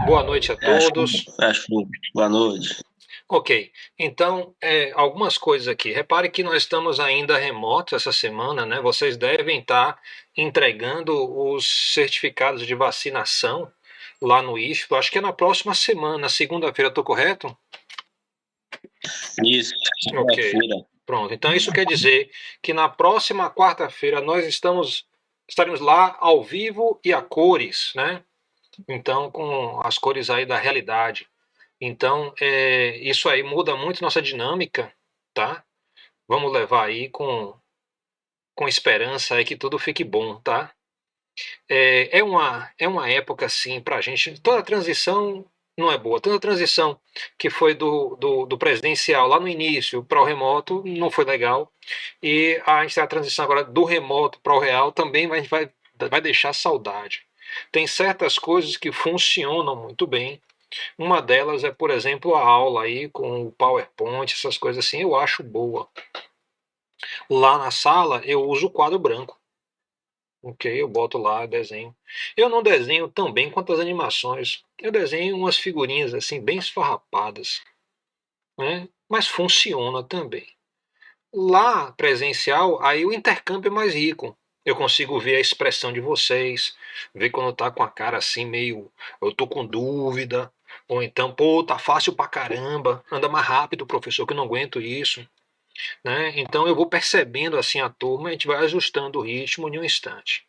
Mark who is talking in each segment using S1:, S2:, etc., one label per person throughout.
S1: Boa noite a todos.
S2: Acho. Boa noite.
S1: Ok, então, algumas coisas aqui. Repare que nós estamos ainda remotos essa semana, né? Vocês devem estar entregando os certificados de vacinação lá no IFPA. Acho que é na próxima semana, segunda-feira, estou correto?
S2: Isso,
S1: Ok,
S2: segunda-feira.
S1: pronto. Então, isso quer dizer que na próxima quarta-feira nós estaremos lá ao vivo e a cores, né? Então, com as cores aí da realidade. Então, isso aí muda muito nossa dinâmica, tá? Vamos levar aí com esperança aí que tudo fique bom, tá? É uma época, assim, pra gente. Toda transição não é boa. Toda transição que foi do presidencial lá no início para o remoto não foi legal. E a transição agora do remoto para o real também vai deixar saudade. Tem certas coisas que funcionam muito bem. Uma delas é, por exemplo, a aula aí com o PowerPoint, essas coisas assim, eu acho boa. Lá na sala eu uso o quadro branco, ok? Eu boto lá, desenho. Eu não desenho tão bem quanto as animações. Eu desenho umas figurinhas assim, bem esfarrapadas, né? Mas funciona também. Lá presencial, aí o intercâmbio é mais rico. Eu consigo ver a expressão de vocês, ver quando tá com a cara assim meio, eu tô com dúvida, ou então, pô, tá fácil pra caramba, anda mais rápido, professor, que eu não aguento isso, né? Então eu vou percebendo assim a turma, a gente vai ajustando o ritmo em um instante.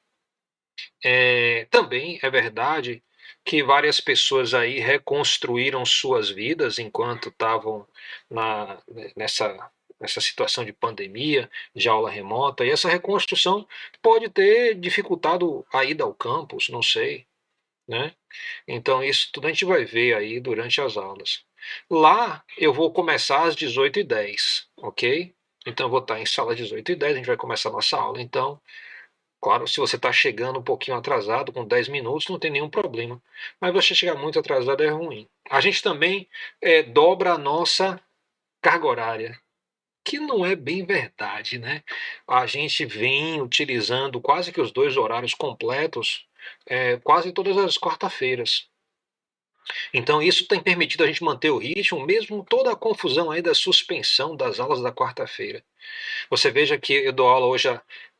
S1: Também é verdade que várias pessoas aí reconstruíram suas vidas enquanto estavam na, nessa, nessa situação de pandemia, de aula remota, e essa reconstrução pode ter dificultado a ida ao campus, não sei, né? Então isso tudo a gente vai ver aí durante as aulas. Lá eu vou começar às 18h10, ok? Então eu vou estar em sala 18h10, a gente vai começar a nossa aula. Então, claro, se você está chegando um pouquinho atrasado, com 10 minutos, não tem nenhum problema. Mas você chegar muito atrasado é ruim. A gente também dobra a nossa carga horária, que não é bem verdade, né? A gente vem utilizando quase que os dois horários completos, quase todas as quarta-feiras. Então isso tem permitido a gente manter o ritmo, mesmo toda a confusão aí da suspensão das aulas da quarta-feira. Você veja que eu dou aula hoje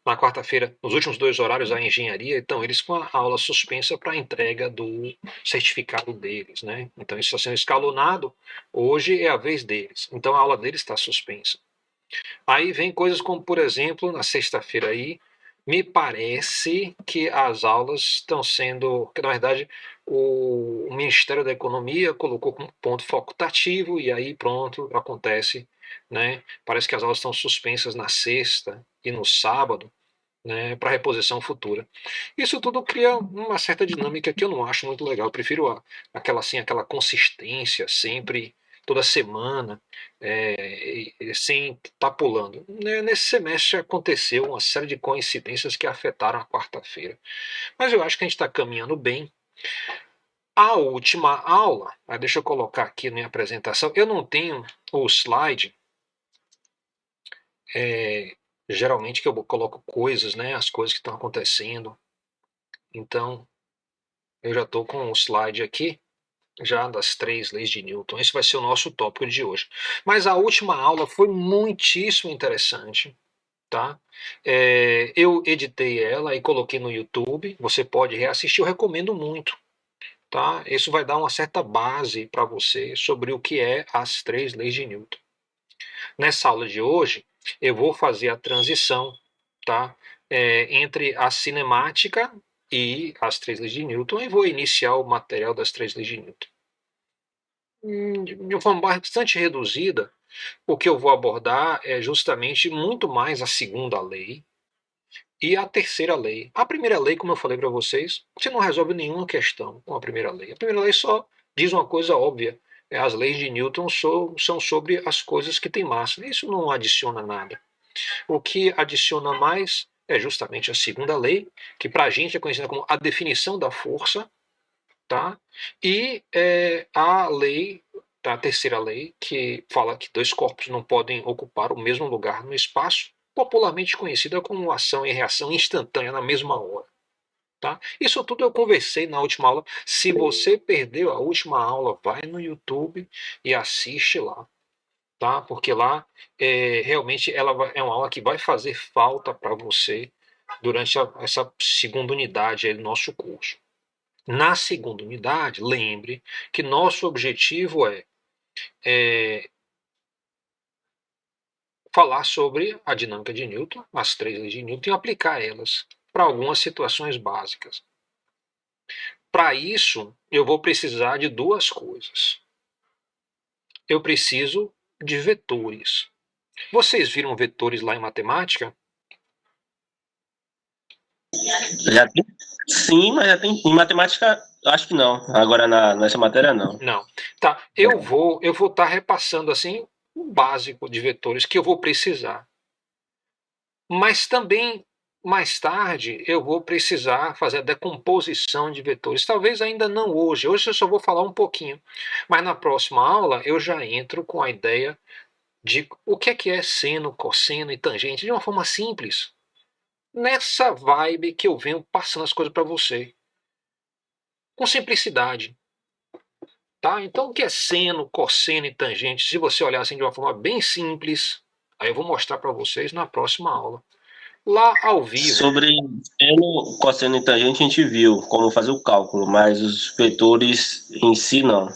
S1: na quarta-feira, nos últimos dois horários da engenharia, então eles com a aula suspensa para a entrega do certificado deles, né? Então isso está sendo escalonado, hoje é a vez deles, então a aula deles está suspensa. Aí vem coisas como, por exemplo, na sexta-feira aí, me parece que as aulas estão sendo, que na verdade o Ministério da Economia colocou como ponto facultativo e aí pronto, acontece, né? Parece que as aulas estão suspensas na sexta e no sábado, né, para reposição futura. Isso tudo cria uma certa dinâmica que eu não acho muito legal. Eu prefiro aquela assim, aquela consistência sempre, toda semana, sem estar pulando. Nesse semestre aconteceu uma série de coincidências que afetaram a quarta-feira. Mas eu acho que a gente está caminhando bem. A última aula, deixa eu colocar aqui na minha apresentação, eu não tenho o slide, é, geralmente que eu coloco coisas, né, as coisas que estão acontecendo. Então, eu já estou com o slide aqui, já das três leis de Newton. Esse vai ser o nosso tópico de hoje. Mas a última aula foi muitíssimo interessante, tá? Eu editei ela e coloquei no YouTube. Você pode reassistir, eu recomendo muito, tá? Isso vai dar uma certa base para você sobre o que é as três leis de Newton. Nessa aula de hoje, eu vou fazer a transição, tá? Entre a cinemática e as três leis de Newton e vou iniciar o material das três leis de Newton. De uma forma bastante reduzida, o que eu vou abordar é justamente muito mais a segunda lei e a terceira lei. A primeira lei, como eu falei para vocês, você não resolve nenhuma questão com a primeira lei. A primeira lei só diz uma coisa óbvia. As leis de Newton são sobre as coisas que têm massa. Isso não adiciona nada. O que adiciona mais é justamente a segunda lei, que para a gente é conhecida como a definição da força, tá? E a lei, a terceira lei, que fala que dois corpos não podem ocupar o mesmo lugar no espaço, popularmente conhecida como ação e reação instantânea na mesma hora. Tá? Isso tudo eu conversei na última aula. Se você perdeu a última aula, vai no YouTube e assiste lá, tá? Porque lá realmente é uma aula que vai fazer falta para você durante essa segunda unidade do nosso curso. Na segunda unidade, lembre que nosso objetivo é falar sobre a dinâmica de Newton, as três leis de Newton, e aplicar elas para algumas situações básicas. Para isso, eu vou precisar de duas coisas. Eu preciso de vetores. Vocês viram vetores lá em matemática?
S2: Já tem? Sim, mas já tem. Em matemática, acho que não. Agora nessa matéria, não.
S1: Não. Tá, eu vou estar repassando assim o básico de vetores que eu vou precisar. Mas também mais tarde eu vou precisar fazer a decomposição de vetores. Talvez ainda não hoje. Hoje eu só vou falar um pouquinho. Mas na próxima aula eu já entro com a ideia de o que é seno, cosseno e tangente de uma forma simples. Nessa vibe que eu venho passando as coisas para você. Com simplicidade. Tá? Então, o que é seno, cosseno e tangente? Se você olhar assim de uma forma bem simples, aí eu vou mostrar para vocês na próxima aula. Lá ao vivo.
S2: Sobre seno, cosseno e tangente, a gente viu como fazer o cálculo, mas os vetores em si, não.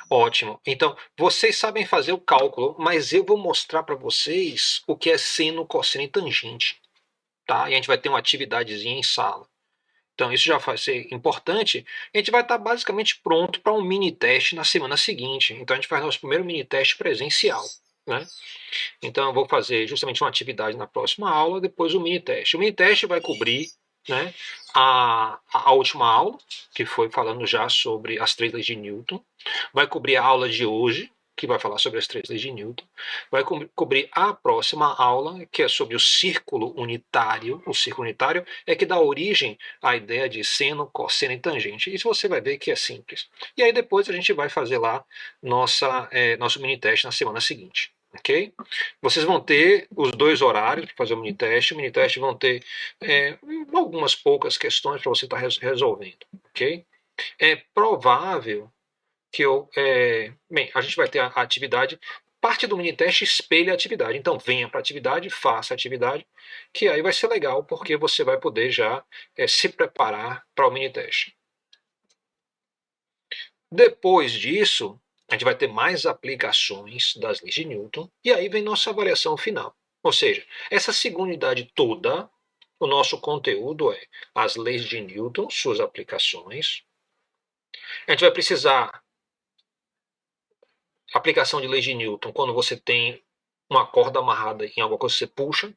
S1: Ótimo. Então, vocês sabem fazer o cálculo, mas eu vou mostrar para vocês o que é seno, cosseno e tangente. Tá? E a gente vai ter uma atividadezinha em sala. Então, isso já vai ser importante. A gente vai estar basicamente pronto para um mini teste na semana seguinte. Então, a gente faz nosso primeiro mini teste presencial. Né? Então, eu vou fazer justamente uma atividade na próxima aula, depois o mini teste. O mini teste vai cobrir, né, a última aula, que foi falando já sobre as três leis de Newton. Vai cobrir a aula de hoje, que vai falar sobre as três leis de Newton. Vai cobrir a próxima aula, que é sobre o círculo unitário. O círculo unitário é que dá origem à ideia de seno, cosseno e tangente. Isso você vai ver que é simples. E aí depois a gente vai fazer lá nosso mini teste na semana seguinte. Ok? Vocês vão ter os dois horários para fazer o mini teste. O mini teste vão ter algumas poucas questões para você estar resolvendo. Ok? É provável que a gente vai ter a atividade. Parte do mini teste espelha a atividade. Então, venha para a atividade, faça a atividade, que aí vai ser legal, porque você vai poder já se preparar para o mini teste. Depois disso, a gente vai ter mais aplicações das leis de Newton, e aí vem nossa avaliação final. Ou seja, essa segunda unidade toda, o nosso conteúdo é as leis de Newton, suas aplicações. A gente vai precisar aplicação de leis de Newton quando você tem uma corda amarrada em alguma coisa que você puxa.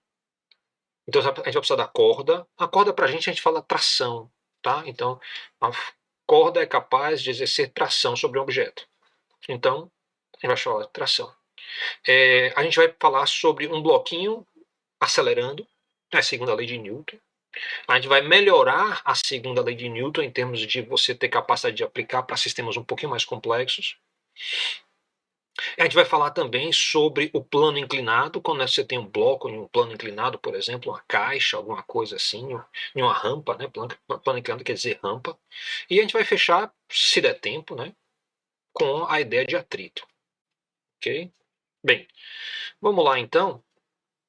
S1: Então a gente vai precisar da corda. A corda para a gente fala tração, tá? Então a corda é capaz de exercer tração sobre um objeto. Então a gente vai chamar de tração. A gente vai falar sobre um bloquinho acelerando, a segunda lei de Newton. A gente vai melhorar a segunda lei de Newton em termos de você ter capacidade de aplicar para sistemas um pouquinho mais complexos. A gente vai falar também sobre o plano inclinado, quando você tem um bloco em um plano inclinado, por exemplo, uma caixa, alguma coisa assim, em uma rampa, né? Plano inclinado quer dizer rampa. E a gente vai fechar, se der tempo, né? Com a ideia de atrito. Ok? Bem, vamos lá então.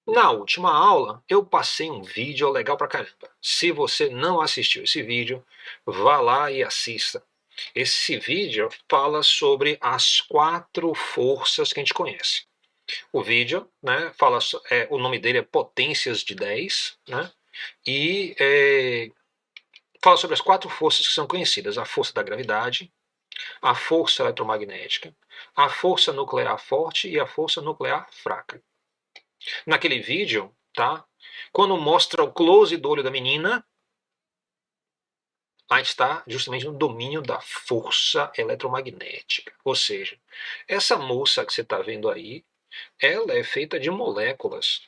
S1: Na última aula, eu passei um vídeo legal pra caramba. Se você não assistiu esse vídeo, vá lá e assista. Esse vídeo fala sobre as 4 forças que a gente conhece. O vídeo, né, o nome dele é Potências de 10, né, e fala sobre as 4 forças que são conhecidas: a força da gravidade, a força eletromagnética, a força nuclear forte e a força nuclear fraca. Naquele vídeo, tá, quando mostra o close do olho da menina, a gente está justamente no domínio da força eletromagnética. Ou seja, essa moça que você está vendo aí, ela é feita de moléculas.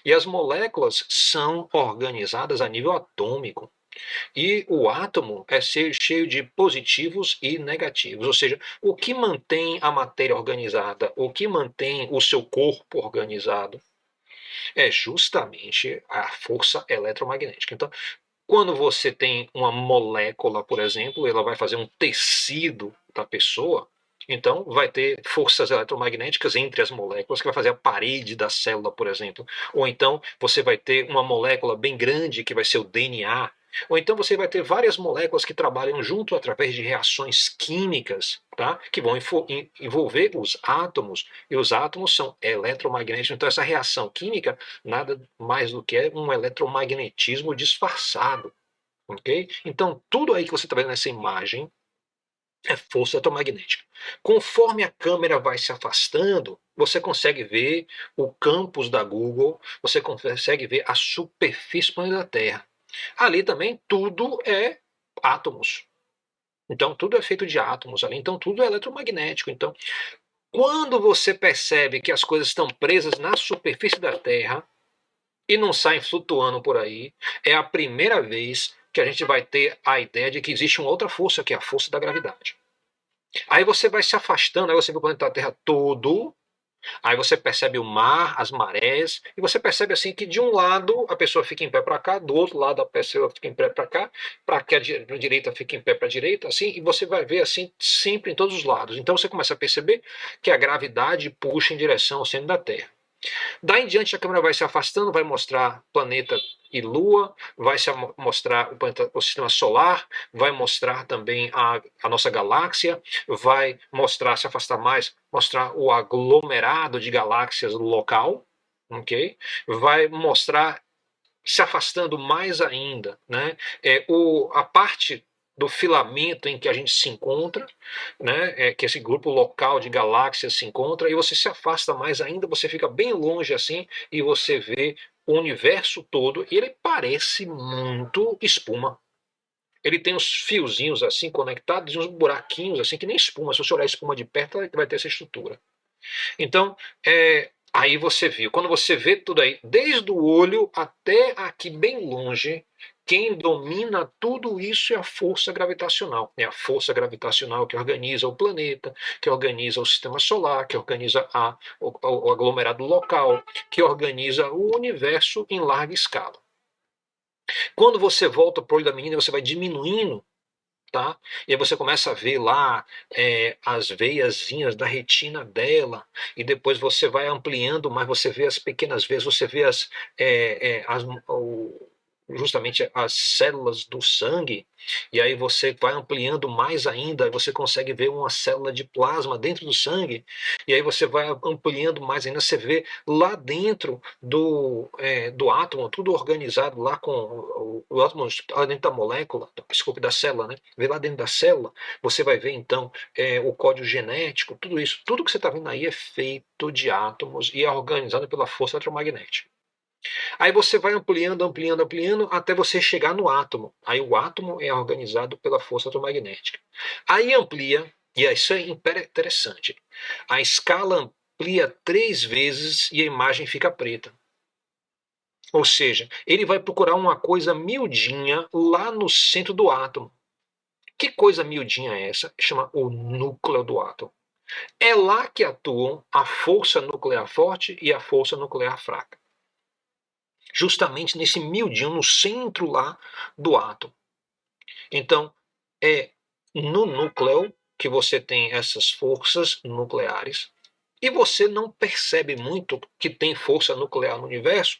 S1: E as moléculas são organizadas a nível atômico. E o átomo é cheio de positivos e negativos. Ou seja, o que mantém a matéria organizada, o que mantém o seu corpo organizado, é justamente a força eletromagnética. Então, Quando você tem uma molécula, por exemplo, ela vai fazer um tecido da pessoa, então vai ter forças eletromagnéticas entre as moléculas que vai fazer a parede da célula, por exemplo. Ou então você vai ter uma molécula bem grande que vai ser o DNA. Ou então você vai ter várias moléculas que trabalham junto através de reações químicas, tá? Que vão envolver os átomos, e os átomos são eletromagnéticos. Então essa reação química nada mais do que é um eletromagnetismo disfarçado, ok? Então tudo aí que você está vendo nessa imagem é força eletromagnética. Conforme a câmera vai se afastando, você consegue ver o campus da Google, você consegue ver a superfície da Terra. Ali também tudo é átomos. Então tudo é feito de átomos ali. Então tudo é eletromagnético. Então, quando você percebe que as coisas estão presas na superfície da Terra e não saem flutuando por aí, é a primeira vez que a gente vai ter a ideia de que existe uma outra força, que é a força da gravidade. Aí você vai se afastando, aí você vê o planeta Terra todo, aí você percebe o mar, as marés, e você percebe assim que de um lado a pessoa fica em pé para cá, do outro lado a pessoa fica em pé para cá, para que a direita fique em pé para a direita, assim, e você vai ver assim sempre em todos os lados. Então você começa a perceber que a gravidade puxa em direção ao centro da Terra. Daí em diante a câmera vai se afastando, vai mostrar planeta e Lua, vai se mostrar o sistema solar, vai mostrar também a nossa galáxia, vai mostrar, se afastar mais, mostrar o aglomerado de galáxias local, ok? Vai mostrar se afastando mais ainda, né? A parte do filamento em que a gente se encontra, né, que esse grupo local de galáxias se encontra, e você se afasta mais ainda, você fica bem longe assim, e você vê o universo todo, e ele parece muito espuma. Ele tem uns fiozinhos assim conectados e uns buraquinhos assim que nem espuma. Se você olhar a espuma de perto, vai ter essa estrutura. Então, aí você viu. Quando você vê tudo aí, desde o olho até aqui bem longe, quem domina tudo isso é a força gravitacional. É a força gravitacional que organiza o planeta, que organiza o sistema solar, que organiza o aglomerado local, que organiza o universo em larga escala. Quando você volta para o olho da menina, você vai diminuindo, tá? E aí você começa a ver lá as veiazinhas da retina dela, e depois você vai ampliando, mas você vê as pequenas veias, você vê justamente as células do sangue, e aí você vai ampliando mais ainda, e você consegue ver uma célula de plasma dentro do sangue, e aí você vai ampliando mais ainda, você vê lá dentro do átomo, tudo organizado lá com o átomo, lá dentro da molécula, desculpe, da célula, né? Vê lá dentro da célula, você vai ver então o código genético, tudo isso, tudo que você está vendo aí é feito de átomos e é organizado pela força eletromagnética. Aí você vai ampliando, ampliando, ampliando, até você chegar no átomo. Aí o átomo é organizado pela força eletromagnética. Aí amplia, e isso é interessante. A escala amplia 3 vezes e a imagem fica preta. Ou seja, ele vai procurar uma coisa miudinha lá no centro do átomo. Que coisa miudinha é essa? Chama o núcleo do átomo. É lá que atuam a força nuclear forte e a força nuclear fraca. Justamente nesse miudinho, no centro lá do átomo. Então, é no núcleo que você tem essas forças nucleares, e você não percebe muito que tem força nuclear no universo,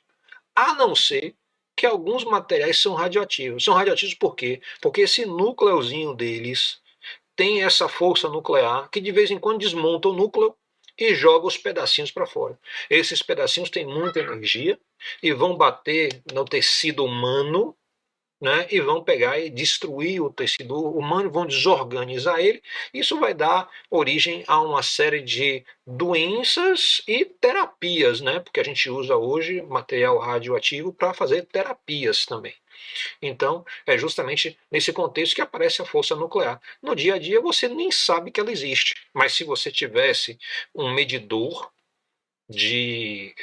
S1: a não ser que alguns materiais são radioativos. São radioativos por quê? Porque esse núcleozinho deles tem essa força nuclear que de vez em quando desmonta o núcleo e joga os pedacinhos para fora. Esses pedacinhos têm muita energia e vão bater no tecido humano, né, e vão pegar e destruir o tecido humano, vão desorganizar ele. Isso vai dar origem a uma série de doenças e terapias, né, porque a gente usa hoje material radioativo para fazer terapias também. Então, é justamente nesse contexto que aparece a força nuclear. No dia a dia, você nem sabe que ela existe, mas se você tivesse um medidor de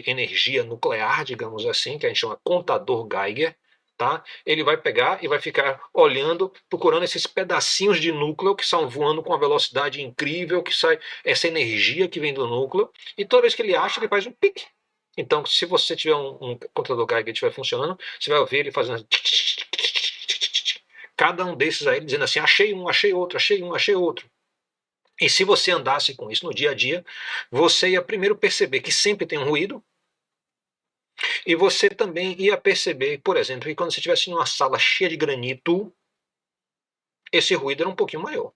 S1: energia nuclear, digamos assim, que a gente chama contador Geiger, tá? Ele vai pegar e vai ficar olhando, procurando esses pedacinhos de núcleo que estão voando com uma velocidade incrível, que sai essa energia que vem do núcleo, e toda vez que ele acha, ele faz um pique. Então, se você tiver um computador Geiger que estiver funcionando, você vai ouvir ele fazendo cada um desses aí dizendo assim, achei um, achei outro, achei um, achei outro. E se você andasse com isso no dia a dia, você ia primeiro perceber que sempre tem um ruído, e você também ia perceber, por exemplo, que quando você estivesse numa sala cheia de granito, esse ruído era um pouquinho maior.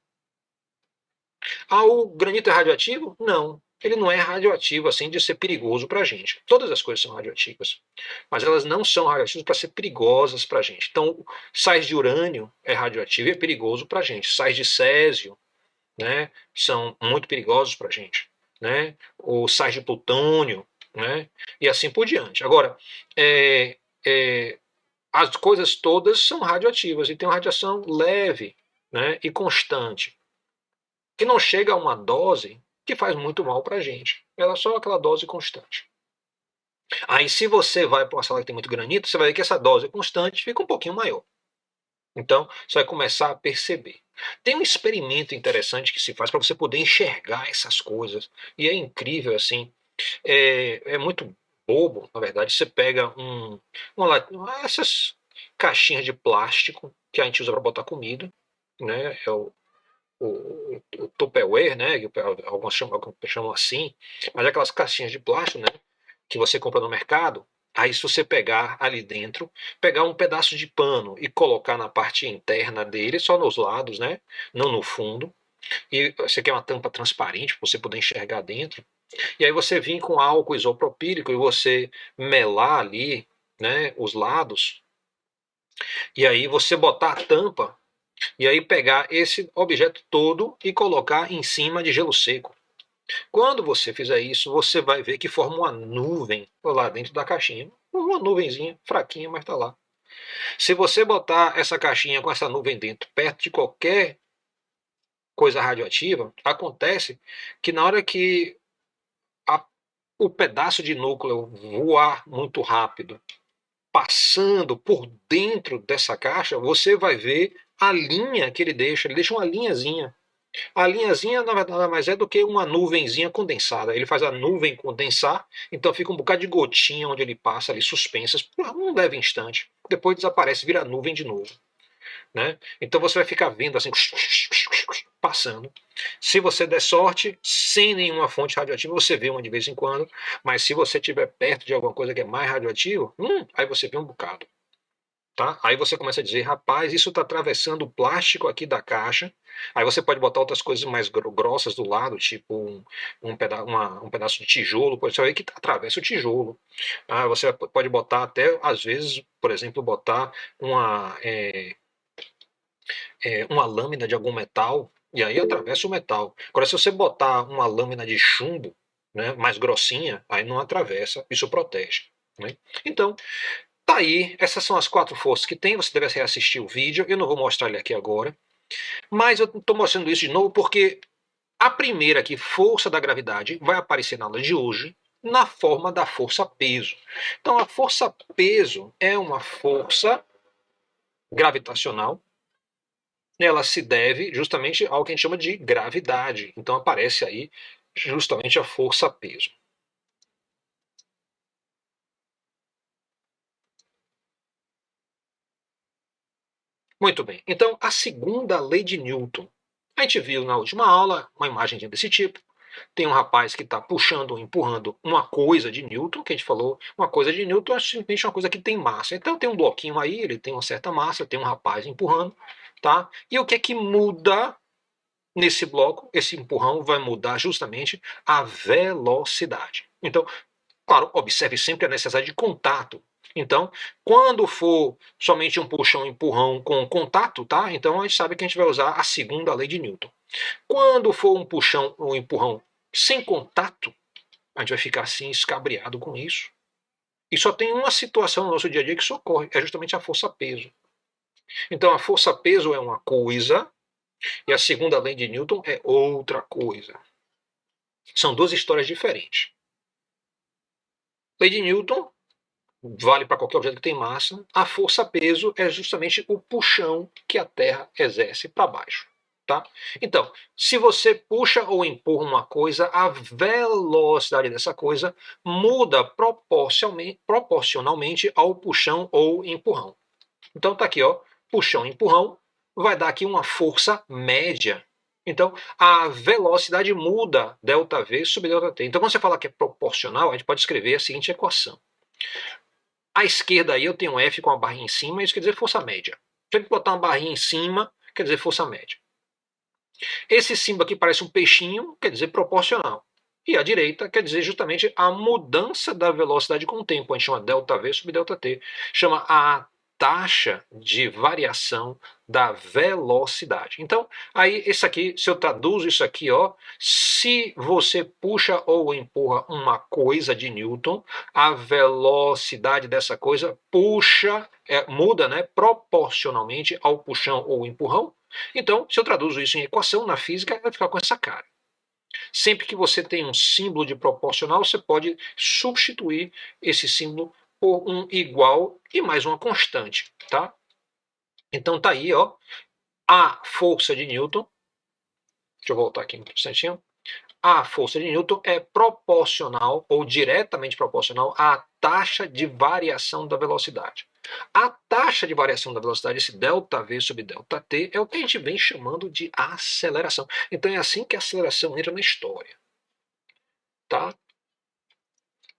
S1: Ah, o granito é radioativo? Não. Ele não é radioativo assim de ser perigoso para a gente. Todas as coisas são radioativas, mas elas não são radioativas para ser perigosas para a gente. Então, sais de urânio é radioativo e é perigoso para a gente. Sais de césio, né, são muito perigosos para a gente. Né? Os sais de plutônio, né? E assim por diante. Agora, é, é, as coisas todas são radioativas e tem uma radiação leve, né, e constante, que não chega a uma dose que faz muito mal para a gente. Ela é só aquela dose constante. Aí, se você vai para uma sala que tem muito granito, você vai ver que essa dose constante fica um pouquinho maior. Então, você vai começar a perceber. Tem um experimento interessante que se faz para você poder enxergar essas coisas. E é incrível, assim. É muito bobo, na verdade. Você pega essas caixinhas de plástico que a gente usa para botar comida, né? É o Tupperware, né? Que alguns chamam assim, mas é aquelas caixinhas de plástico, né? Que você compra no mercado. Aí, se você pegar ali dentro, pegar um pedaço de pano e colocar na parte interna dele, só nos lados, né? Não no fundo. E você quer uma tampa transparente para você poder enxergar dentro. E aí você vir com álcool isopropílico e você melar ali, né? Os lados. E aí você botar a tampa e aí pegar esse objeto todo e colocar em cima de gelo seco. Quando você fizer isso, você vai ver que forma uma nuvem lá dentro da caixinha. Uma nuvenzinha, fraquinha, mas está lá. Se você botar essa caixinha com essa nuvem dentro, perto de qualquer coisa radioativa, acontece que na hora que a, o pedaço de núcleo voar muito rápido, passando por dentro dessa caixa, você vai ver a linha que ele deixa uma linhazinha. A linhazinha na verdade nada mais é do que uma nuvenzinha condensada. Ele faz a nuvem condensar, então fica um bocado de gotinha onde ele passa ali suspensas por um leve instante. Depois desaparece, vira nuvem de novo. Né? Então você vai ficar vendo assim, passando. Se você der sorte, sem nenhuma fonte radioativa, você vê uma de vez em quando. Mas se você estiver perto de alguma coisa que é mais radioativa, aí você vê um bocado. Tá? Aí você começa a dizer, rapaz, isso está atravessando o plástico aqui da caixa. Aí você pode botar outras coisas mais grossas do lado, tipo um pedaço de tijolo, pode ser aí que atravessa o tijolo. Ah, você pode botar até, às vezes, por exemplo, botar uma lâmina de algum metal, e aí atravessa o metal. Agora, se você botar uma lâmina de chumbo, né, mais grossinha, aí não atravessa, isso protege. Né? Então, tá aí, essas são as 4 forças que tem, você deve reassistir o vídeo, eu não vou mostrar ele aqui agora, mas eu estou mostrando isso de novo porque a primeira aqui, força da gravidade, vai aparecer na aula de hoje, na forma da força peso. Então a força peso é uma força gravitacional, ela se deve justamente ao que a gente chama de gravidade, então aparece aí justamente a força peso. Muito bem. Então, a segunda lei de Newton. A gente viu na última aula uma imagem desse tipo. Tem um rapaz que está puxando, empurrando uma coisa de Newton, que a gente falou, uma coisa de Newton é simplesmente uma coisa que tem massa. Então tem um bloquinho aí, ele tem uma certa massa, tem um rapaz empurrando, tá? E o que é que muda nesse bloco? Esse empurrão vai mudar justamente a velocidade. Então, claro, observe sempre a necessidade de contato. Então, quando for somente um puxão, empurrão com contato, tá? Então a gente sabe que a gente vai usar a segunda lei de Newton. Quando for um puxão ou um empurrão sem contato, a gente vai ficar assim escabriado com isso. E só tem uma situação no nosso dia a dia que isso ocorre, é justamente a força-peso. Então a força-peso é uma coisa e a segunda lei de Newton é outra coisa. São duas histórias diferentes. Lei de Newton vale para qualquer objeto que tem massa. A força-peso é justamente o puxão que a Terra exerce para baixo. Tá? Então, se você puxa ou empurra uma coisa, a velocidade dessa coisa muda proporcionalmente ao puxão ou empurrão. Então tá aqui, ó, puxão e empurrão, vai dar aqui uma força média. Então, a velocidade muda ΔV sobre ΔT. Então, quando você fala que é proporcional, a gente pode escrever a seguinte equação. À esquerda aí eu tenho um F com a barrinha em cima, isso quer dizer força média. Se eu botar uma barrinha em cima, quer dizer força média. Esse símbolo aqui parece um peixinho, quer dizer proporcional. E à direita quer dizer justamente a mudança da velocidade com o tempo. A gente chama ΔV sobre ΔT. Chama a taxa de variação da velocidade. Então, aí, esse aqui, se eu traduzo isso aqui, ó, se você puxa ou empurra uma coisa de Newton, a velocidade dessa coisa puxa, muda, né, proporcionalmente ao puxão ou empurrão. Então, se eu traduzo isso em equação na física, vai ficar com essa cara. Sempre que você tem um símbolo de proporcional, você pode substituir esse símbolo por um igual e mais uma constante, tá? Então tá aí, ó, a força de Newton. Deixa eu voltar aqui um instantinho. A força de Newton é proporcional ou diretamente proporcional à taxa de variação da velocidade. A taxa de variação da velocidade, esse ΔV sobre ΔT, é o que a gente vem chamando de aceleração. Então é assim que a aceleração entra na história. Tá?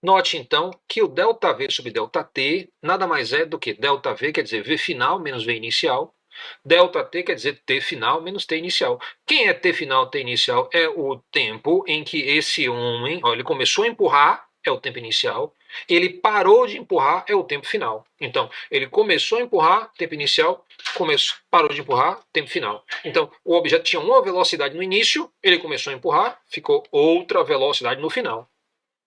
S1: Note então que o ΔV sobre ΔT nada mais é do que ΔV, quer dizer V final menos V inicial, ΔT quer dizer T final menos T inicial. Quem é T final, T inicial? É o tempo em que esse homem, ó, ele começou a empurrar, é o tempo inicial. Ele parou de empurrar, é o tempo final. Então, ele começou a empurrar, tempo inicial, parou de empurrar, tempo final. Então, o objeto tinha uma velocidade no início, ele começou a empurrar, ficou outra velocidade no final.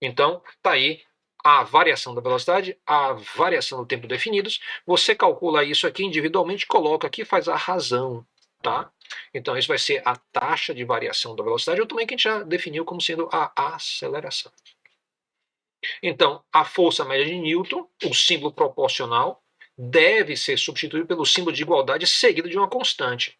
S1: Então, está aí a variação da velocidade, a variação do tempo definidos. Você calcula isso aqui individualmente, coloca aqui e faz a razão. Tá? Então, isso vai ser a taxa de variação da velocidade, ou também que a gente já definiu como sendo a aceleração. Então, a força média de Newton, o símbolo proporcional, deve ser substituído pelo símbolo de igualdade seguido de uma constante.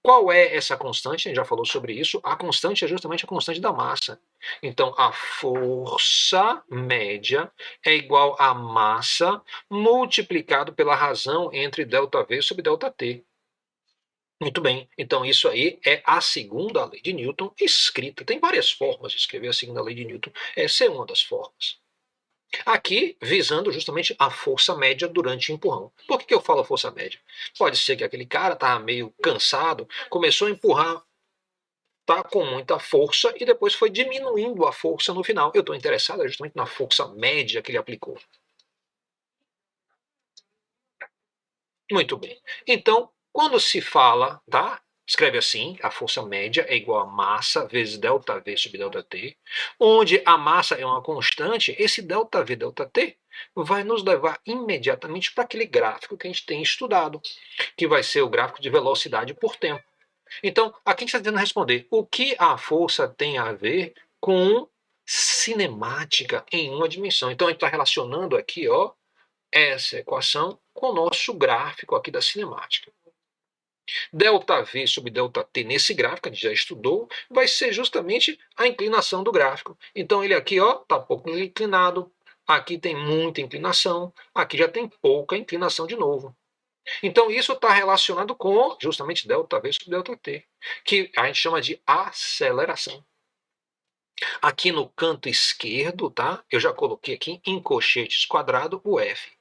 S1: Qual é essa constante? A gente já falou sobre isso. A constante é justamente a constante da massa. Então, a força média é igual à massa multiplicado pela razão entre ΔV sobre ΔT. Muito bem. Então, isso aí é a segunda lei de Newton escrita. Tem várias formas de escrever a segunda lei de Newton. Essa é uma das formas. Aqui, visando justamente a força média durante o empurrão. Por que eu falo força média? Pode ser que aquele cara estava meio cansado, começou a empurrar, tá, com muita força e depois foi diminuindo a força no final. Eu estou interessado justamente na força média que ele aplicou. Muito bem. Então, quando se fala, tá? Escreve assim, a força média é igual a massa vezes ΔV sobre ΔT, onde a massa é uma constante, esse ΔV, ΔT vai nos levar imediatamente para aquele gráfico que a gente tem estudado, que vai ser o gráfico de velocidade por tempo. Então, aqui a gente está tentando responder o que a força tem a ver com cinemática em uma dimensão. Então, a gente está relacionando aqui, ó, essa equação com o nosso gráfico aqui da cinemática. ΔV sobre ΔT nesse gráfico, a gente já estudou, vai ser justamente a inclinação do gráfico. Então ele aqui está pouco inclinado, aqui tem muita inclinação, aqui já tem pouca inclinação de novo. Então isso está relacionado com justamente ΔV sobre ΔT, que a gente chama de aceleração. Aqui no canto esquerdo, tá? Eu já coloquei aqui em colchetes quadrado o F.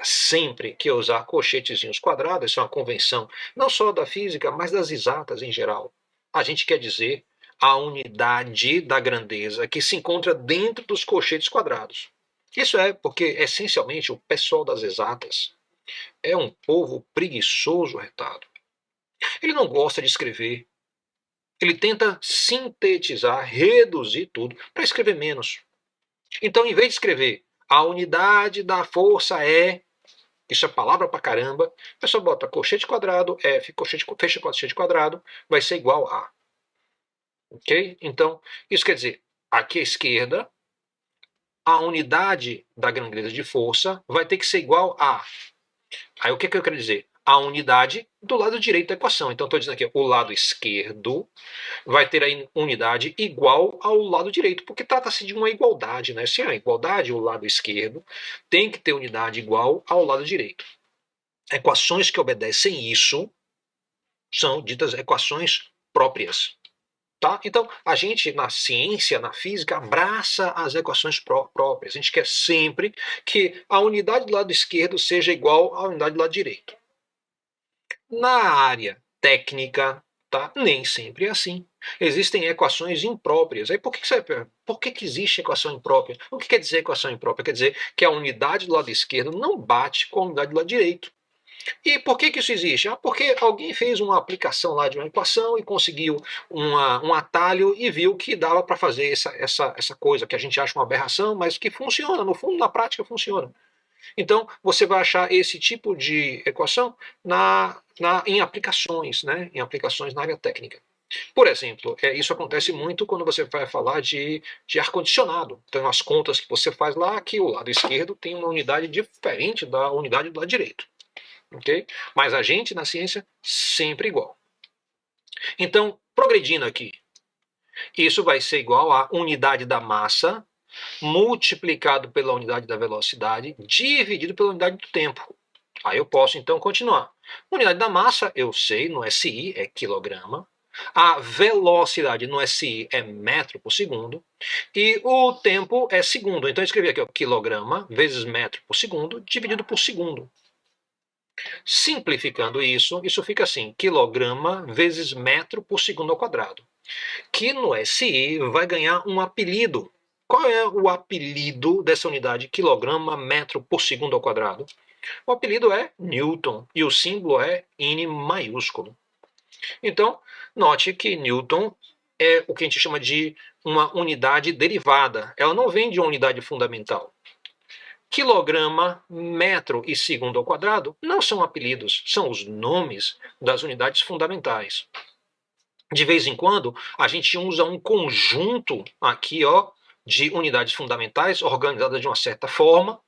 S1: Sempre que eu usar colchetezinhos quadrados, isso é uma convenção não só da física, mas das exatas em geral. A gente quer dizer a unidade da grandeza que se encontra dentro dos colchetes quadrados. Isso é porque, essencialmente, o pessoal das exatas é um povo preguiçoso, retado. Ele não gosta de escrever. Ele tenta sintetizar, reduzir tudo para escrever menos. Então, em vez de escrever a unidade da força é, isso é palavra pra caramba, a pessoa bota colchete quadrado, F, colchete, fecha colchete quadrado, vai ser igual a. Ok? Então, isso quer dizer, aqui à esquerda, a unidade da grandeza de força vai ter que ser igual a. Aí o que eu quero dizer? a unidade do lado direito da equação. Então, estou dizendo aqui, o lado esquerdo vai ter a unidade igual ao lado direito, porque trata-se de uma igualdade, né? Se é uma igualdade, o lado esquerdo tem que ter unidade igual ao lado direito. Equações que obedecem isso são ditas equações próprias. Tá? Então, a gente, na ciência, na física, abraça as equações próprias. A gente quer sempre que a unidade do lado esquerdo seja igual à unidade do lado direito. Na área técnica, tá? Nem sempre é assim. Existem equações impróprias. Aí por que existe equação imprópria? O que quer dizer equação imprópria? Quer dizer que a unidade do lado esquerdo não bate com a unidade do lado direito. E por que isso existe? Porque alguém fez uma aplicação lá de uma equação e conseguiu um atalho e viu que dava para fazer essa coisa que a gente acha uma aberração, mas que funciona, no fundo, na prática funciona. Então, você vai achar esse tipo de equação em aplicações, né? Em aplicações na área técnica. Por exemplo, isso acontece muito quando você vai falar de ar-condicionado. Então, as contas que você faz lá, que o lado esquerdo tem uma unidade diferente da unidade do lado direito. Okay? Mas a gente, na ciência, sempre igual. Então, progredindo aqui, isso vai ser igual à unidade da massa multiplicado pela unidade da velocidade dividido pela unidade do tempo. Aí eu posso, então, continuar. Unidade da massa, eu sei, no SI é quilograma. A velocidade no SI é metro por segundo. E o tempo é segundo. Então eu escrevi aqui, ó, quilograma vezes metro por segundo dividido por segundo. Simplificando isso fica assim, quilograma vezes metro por segundo ao quadrado. Que no SI vai ganhar um apelido. Qual é o apelido dessa unidade quilograma metro por segundo ao quadrado? O apelido é Newton e o símbolo é N maiúsculo. Então, note que Newton é o que a gente chama de uma unidade derivada. Ela não vem de uma unidade fundamental. Quilograma, metro e segundo ao quadrado não são apelidos, são os nomes das unidades fundamentais. De vez em quando, a gente usa um conjunto aqui, ó, de unidades fundamentais organizadas de uma certa forma,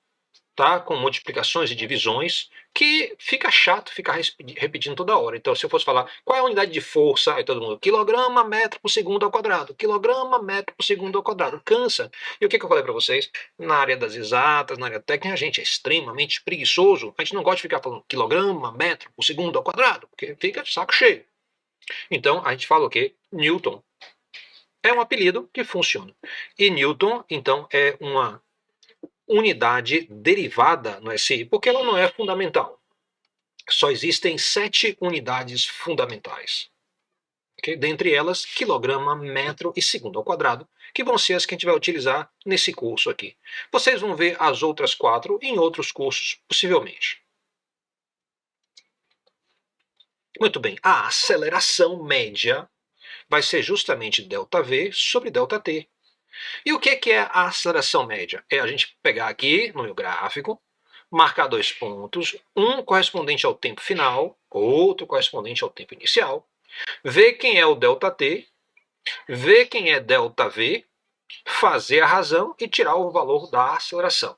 S1: tá? Com multiplicações e divisões, que fica chato ficar repetindo toda hora. Então, se eu fosse falar qual é a unidade de força, aí todo mundo, quilograma, metro por segundo ao quadrado, quilograma, metro por segundo ao quadrado, cansa. E o que eu falei para vocês? Na área das exatas, na área técnica, a gente é extremamente preguiçoso, a gente não gosta de ficar falando quilograma, metro por segundo ao quadrado, porque fica de saco cheio. Então, a gente fala o quê? Newton. É um apelido que funciona. E Newton, então, é uma unidade derivada no SI, porque ela não é fundamental. Só existem 7 unidades fundamentais. Okay? Dentre elas, quilograma, metro e segundo ao quadrado, que vão ser as que a gente vai utilizar nesse curso aqui. Vocês vão ver as outras 4 em outros cursos, possivelmente. Muito bem, a aceleração média vai ser justamente ΔV sobre ΔT. E o que é a aceleração média? É a gente pegar aqui no meu gráfico, marcar 2 pontos, um correspondente ao tempo final, outro correspondente ao tempo inicial, ver quem é o ΔT, ver quem é ΔV, fazer a razão e tirar o valor da aceleração.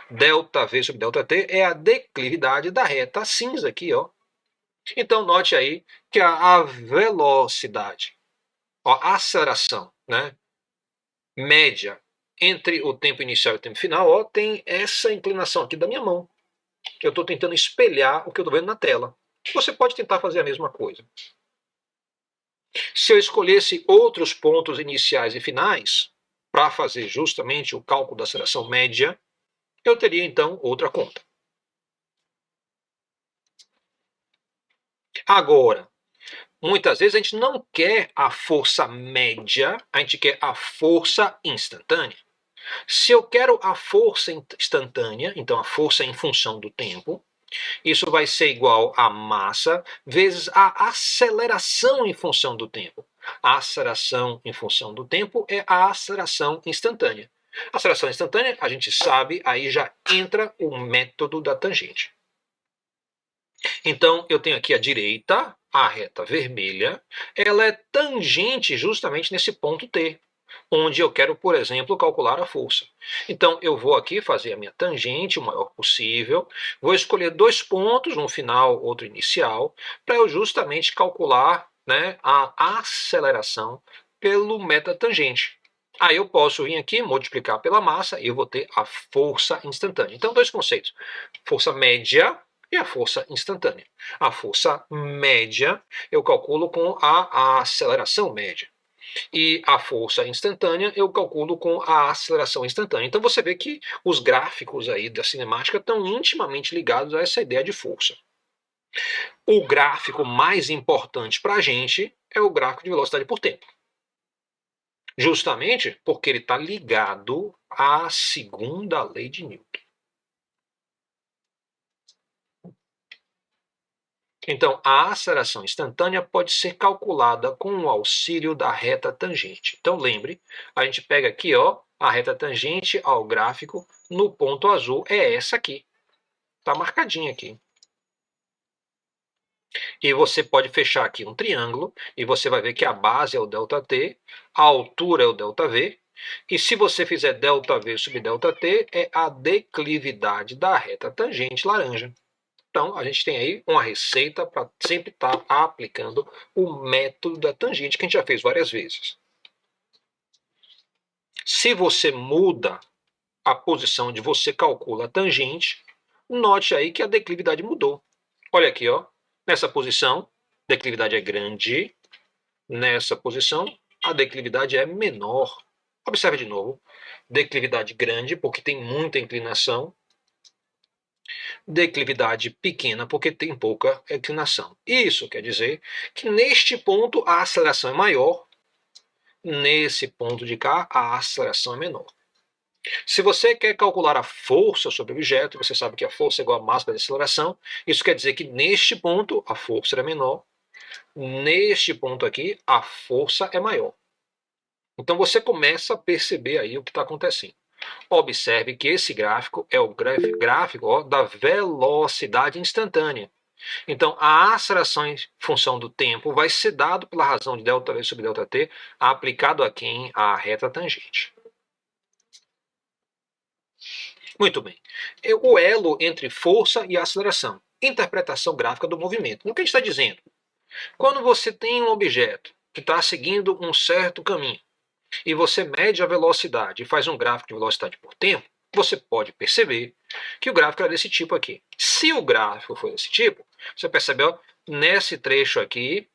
S1: ΔV sobre ΔT é a declividade da reta cinza aqui, ó. Então note aí que a velocidade, ó, a aceleração, né, média entre o tempo inicial e o tempo final, ó, tem essa inclinação aqui da minha mão. Eu estou tentando espelhar o que eu estou vendo na tela. Você pode tentar fazer a mesma coisa. Se eu escolhesse outros pontos iniciais e finais para fazer justamente o cálculo da aceleração média, eu teria então outra conta. Agora, muitas vezes a gente não quer a força média, a gente quer a força instantânea. Se eu quero a força instantânea, então a força em função do tempo, isso vai ser igual a massa vezes a aceleração em função do tempo. A aceleração em função do tempo é a aceleração instantânea. A aceleração instantânea, a gente sabe, aí já entra o método da tangente. Então, eu tenho aqui à direita, a reta vermelha, ela é tangente justamente nesse ponto T. onde eu quero, por exemplo, calcular a força. Então, eu vou aqui fazer a minha tangente o maior possível, vou escolher 2 pontos, um final, outro inicial, para eu justamente calcular, né, a aceleração pelo metatangente. Aí eu posso vir aqui, multiplicar pela massa, e eu vou ter a força instantânea. Então, 2 conceitos: força média e a força instantânea. A força média eu calculo com a aceleração média. E a força instantânea eu calculo com a aceleração instantânea. Então você vê que os gráficos aí da cinemática estão intimamente ligados a essa ideia de força. O gráfico mais importante para a gente é o gráfico de velocidade por tempo. Justamente porque ele está ligado à segunda lei de Newton. Então, a aceleração instantânea pode ser calculada com o auxílio da reta tangente. Então, lembre, a gente pega aqui, ó, a reta tangente ao gráfico no ponto azul é essa aqui. Está marcadinha aqui. E você pode fechar aqui um triângulo e você vai ver que a base é o ΔT, a altura é o ΔV, e se você fizer ΔV sobre ΔT, é a declividade da reta tangente laranja. Então, a gente tem aí uma receita para sempre estar aplicando o método da tangente que a gente já fez várias vezes. Se você muda a posição onde você calcula a tangente, note aí que a declividade mudou. Olha aqui, ó, nessa posição, a declividade é grande, nessa posição, a declividade é menor. Observe de novo, declividade grande porque tem muita inclinação, declividade pequena porque tem pouca inclinação. Isso quer dizer que neste ponto a aceleração é maior, nesse ponto de cá a aceleração é menor. Se você quer calcular a força sobre o objeto, você sabe que a força é igual à massa da aceleração, isso quer dizer que neste ponto a força é menor, neste ponto aqui a força é maior. Então você começa a perceber aí o que está acontecendo. Observe que esse gráfico é o gráfico ó, da velocidade instantânea. Então, a aceleração em função do tempo vai ser dado pela razão de ΔV sobre ΔT aplicado aqui em a reta tangente. Muito bem. O elo entre força e aceleração. Interpretação gráfica do movimento. O que a gente está dizendo? Quando você tem um objeto que está seguindo um certo caminho e você mede a velocidade e faz um gráfico de velocidade por tempo, você pode perceber que o gráfico é desse tipo aqui. Se o gráfico for desse tipo, você percebe, ó, nesse trecho aqui,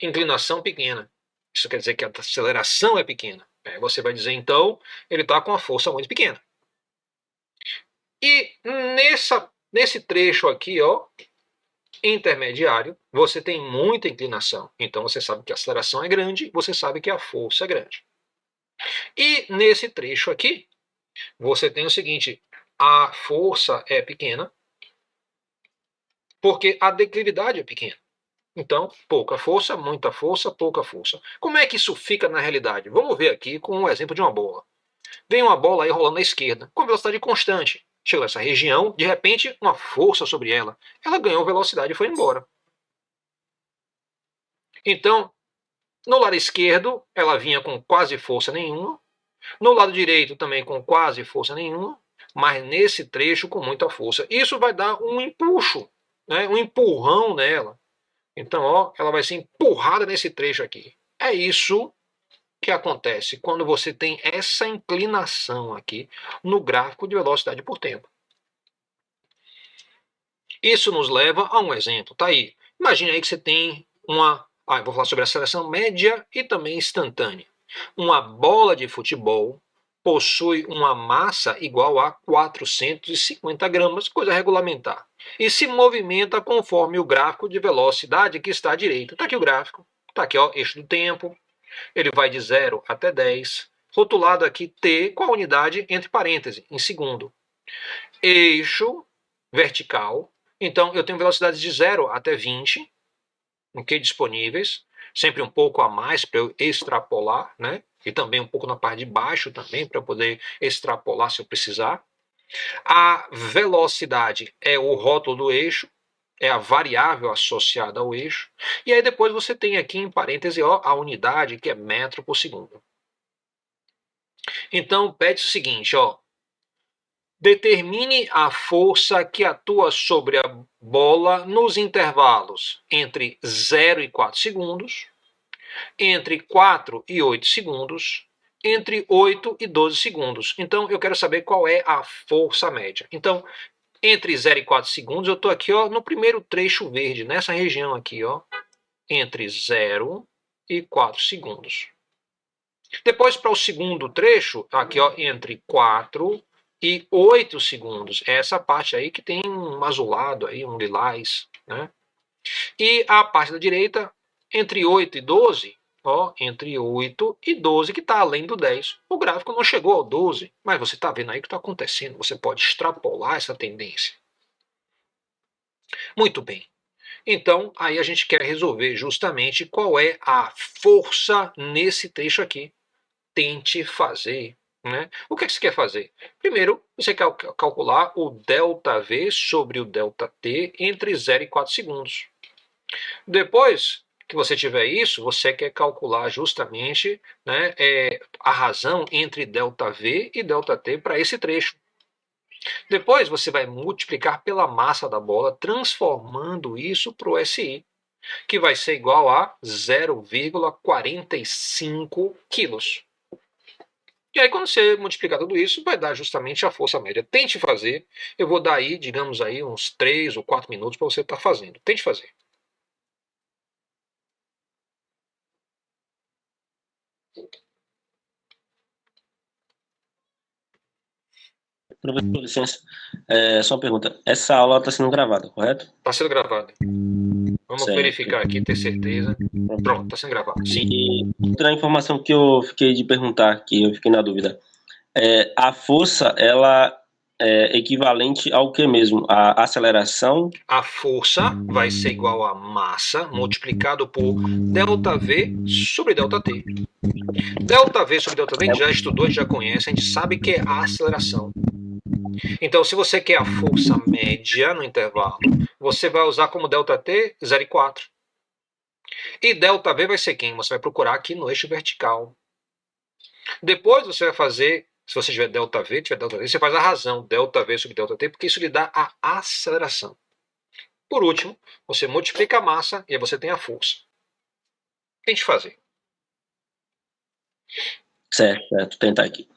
S1: inclinação pequena. Isso quer dizer que a aceleração é pequena. Você vai dizer, então, ele está com a força muito pequena. E nesse trecho aqui, ó, intermediário, você tem muita inclinação. Então, você sabe que a aceleração é grande, você sabe que a força é grande. E nesse trecho aqui, você tem o seguinte, a força é pequena, porque a declividade é pequena. Então, pouca força, muita força, pouca força. Como é que isso fica na realidade? Vamos ver aqui com um exemplo de uma bola. Vem uma bola aí rolando à esquerda, com velocidade constante. Chegou nessa região, de repente, uma força sobre ela. Ela ganhou velocidade e foi embora. Então, no lado esquerdo, ela vinha com quase força nenhuma. No lado direito, também com quase força nenhuma. Mas nesse trecho, com muita força. Isso vai dar um empuxo, né? Um empurrão nela. Então, ó, ela vai ser empurrada nesse trecho aqui. É isso que acontece quando você tem essa inclinação aqui no gráfico de velocidade por tempo. Isso nos leva a um exemplo. Tá aí. Imagine aí que você tem uma... vou falar sobre aceleração média e também instantânea. Uma bola de futebol possui uma massa igual a 450 gramas, coisa regulamentar, e se movimenta conforme o gráfico de velocidade que está à direita. Está aqui o gráfico, está aqui ó, eixo do tempo, ele vai de 0 até 10, rotulado aqui T com a unidade entre parênteses, em segundo. Eixo vertical, então eu tenho velocidades de 0 até 20, okay, disponíveis, sempre um pouco a mais para eu extrapolar, né? E também um pouco na parte de baixo também para eu poder extrapolar se eu precisar. A velocidade é o rótulo do eixo, é a variável associada ao eixo. E aí depois você tem aqui em parêntese ó, a unidade que é metro por segundo. Então, pede o seguinte, ó. Determine a força que atua sobre a bola nos intervalos entre 0 e 4 segundos, entre 4 e 8 segundos, entre 8 e 12 segundos. Então, eu quero saber qual é a força média. Então, entre 0 e 4 segundos, eu estou aqui ó, no primeiro trecho verde, nessa região aqui, ó, entre 0 e 4 segundos. Depois, para o segundo trecho, aqui ó, entre 4 e 8 segundos. É essa parte aí que tem um azulado, aí, um lilás. Né? E a parte da direita, entre 8 e 12, ó, entre 8 e 12, que está além do 10. O gráfico não chegou ao 12, mas você está vendo aí o que está acontecendo. Você pode extrapolar essa tendência. Muito bem. Então, aí a gente quer resolver justamente qual é a força nesse trecho aqui. Tente fazer. Né? O que, é que você quer fazer? Primeiro, você quer calcular o ΔV sobre o ΔT entre 0 e 4 segundos. Depois que você tiver isso, você quer calcular justamente né, a razão entre ΔV e ΔT para esse trecho. Depois você vai multiplicar pela massa da bola, transformando isso para o SI, que vai ser igual a 0,45 quilos. E aí, quando você multiplicar tudo isso, vai dar justamente a força média. Tente fazer. Eu vou dar aí, digamos aí, uns 3 ou 4 minutos para você estar fazendo. Tente fazer.
S2: Professor, licença. Só uma pergunta. Essa aula está sendo gravada, correto?
S1: Está sendo gravado. Vamos
S2: Certo.
S1: verificar aqui, ter certeza. Pronto, está sendo gravado. Sim.
S2: E outra informação que eu fiquei de perguntar, que eu fiquei na dúvida. A força, ela é equivalente ao que mesmo? A aceleração?
S1: A força vai ser igual a massa multiplicado por ΔV sobre ΔT. ΔV sobre ΔT a gente já estudou, a gente já conhece, a gente sabe que é a aceleração. Então, se você quer a força média no intervalo, você vai usar como ΔT 0,4. E ΔV vai ser quem? Você vai procurar aqui no eixo vertical. Depois você vai fazer, se você tiver ΔV, você faz a razão, ΔV sobre ΔT, porque isso lhe dá a aceleração. Por último, você multiplica a massa e aí você tem a força. Tente fazer.
S2: Certo, tentar aqui.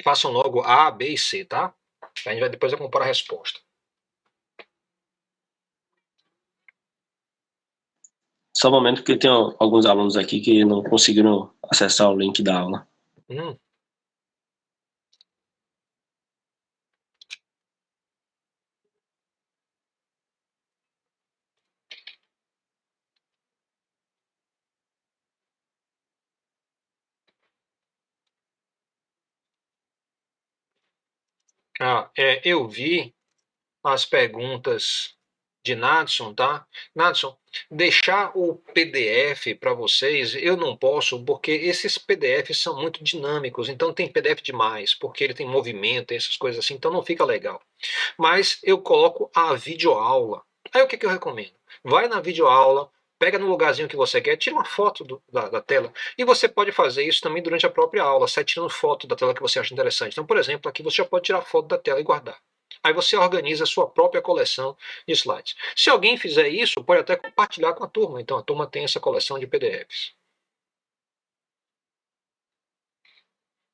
S1: Façam logo A, B e C, tá? A gente vai depois comparar a resposta.
S2: Só um momento, porque tem alguns alunos aqui que não conseguiram acessar o link da aula.
S1: Hum. Eu vi as perguntas de Nadson, tá? Nadson, deixar o PDF para vocês, eu não posso, porque esses PDFs são muito dinâmicos, então tem PDF demais, porque ele tem movimento, essas coisas assim, então não fica legal. Mas eu coloco a videoaula. Aí o que eu recomendo? Vai na videoaula, pega no lugarzinho que você quer, tira uma foto da tela. E você pode fazer isso também durante a própria aula, sai tirando foto da tela que você acha interessante. Então, por exemplo, aqui você já pode tirar foto da tela e guardar. Aí você organiza a sua própria coleção de slides. Se alguém fizer isso, pode até compartilhar com a turma. Então a turma tem essa coleção de PDFs.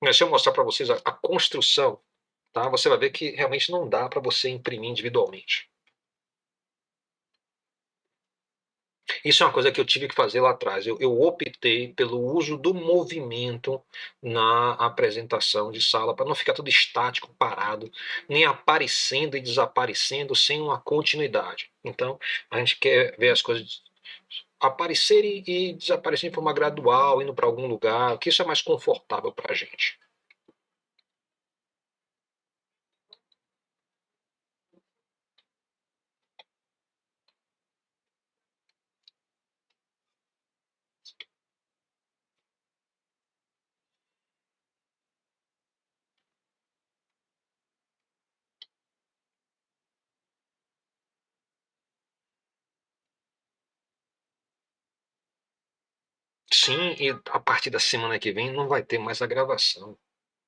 S1: Mas se eu mostrar para vocês a construção, tá? Você vai ver que realmente não dá para você imprimir individualmente. Isso é uma coisa que eu tive que fazer lá atrás. Eu optei pelo uso do movimento na apresentação de sala, para não ficar tudo estático, parado, nem aparecendo e desaparecendo sem uma continuidade. Então, a gente quer ver as coisas aparecerem e desaparecerem de forma gradual, indo para algum lugar, que isso é mais confortável para a gente. Sim, e a partir da semana que vem não vai ter mais a gravação.